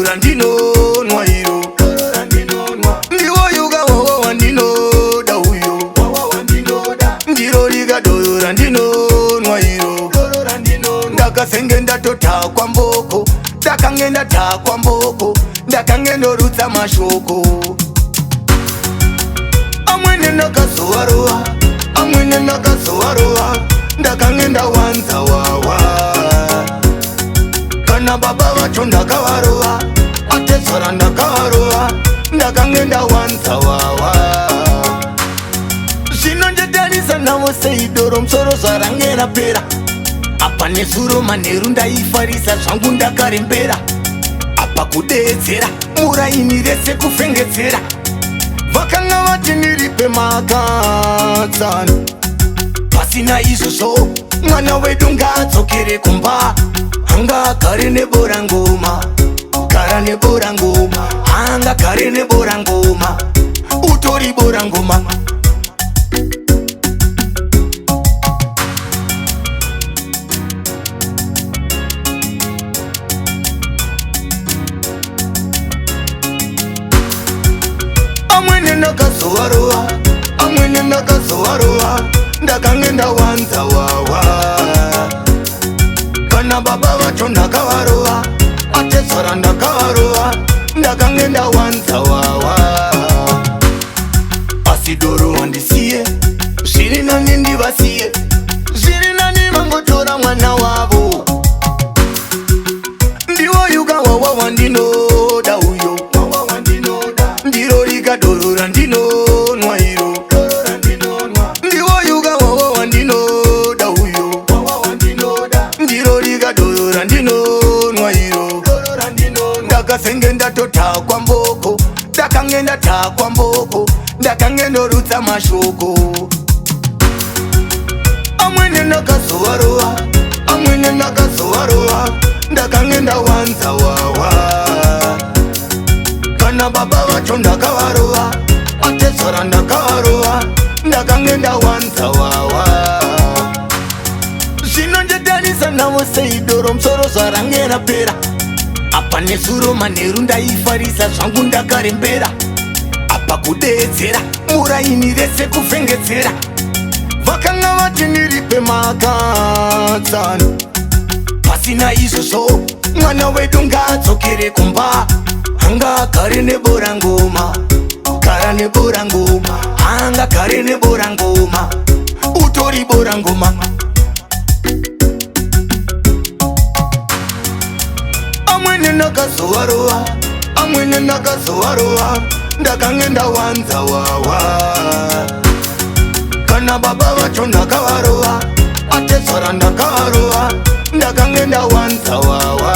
randinonwa iro ndiwo yuga wawa wandinoda uyo ndiro riga doro randinonwa iro ndakasenge ndatotakwa mboko ndakange ndatakwa mboko ndakange ndorutsa mashoko amwene ndakazowarowa amwene ndakazowarowa ndakange ndawanza wawa kana baba vacho ndakawarowa atezora ndakawarowa ndakange ndawanza wawa zvinonjetanisa navo seidoro musoro zvarange rapera apa nesuro manheru ndaifarisa zvangu ndakarembera apa kudedzera muraini rese kufengedzera vakanga vati ndiripe makatsana pasina izvozvo mwana wedu ngaadzokere kumba hanga agare nebora ngoma gara nebora ngoma hanga gare nebora ngoma utori bora ngoma amwene ndakazowarowa amwene ndakazowarowa ndakange ndawanza wawa kana baba vacho ndakawarowa atezora ndakawarowa ndakange ndawanza wawa asi doro wandisiye zviri nani ndivasiye zviri nani vangotora mwana wavo ndiwo yuga wawa wandinoda uyo ndiro riga doro randinonwa iro ndiwo yuga wawa wandinoda uyo ndiro riga doro randinonwa iro ndakasenge ndatotakwa mboko ndakange ndatakwa mboko ndakange ndorutsa mashoko amwene ndakazowarowa amwene ndakazowarowa ndakange ndawanza wawa kana baba vacho ndakawarowa atezora ndakawarowa ndakange ndawanza wawa zvinonjetanisa navo seidoro musoro zvarange rapera apa nesuro manheru ndaifarisa zvangu ndakarembera apa kudedzera muraini rese kufengedzera vakanga vati ndiripe makatsana pasina izvozvo mwana wedu ngaadzokere kumba hanga agare nebora ngoma gara nebora ngoma hanga gare nebora ngoma utori bora ngoma amwene ndakazowarowa amwene ndakazowarowa ndakange ndawanza wawa kana baba vacho ndakawarowa atezora ndakawarowa ndakange ndawanza wawa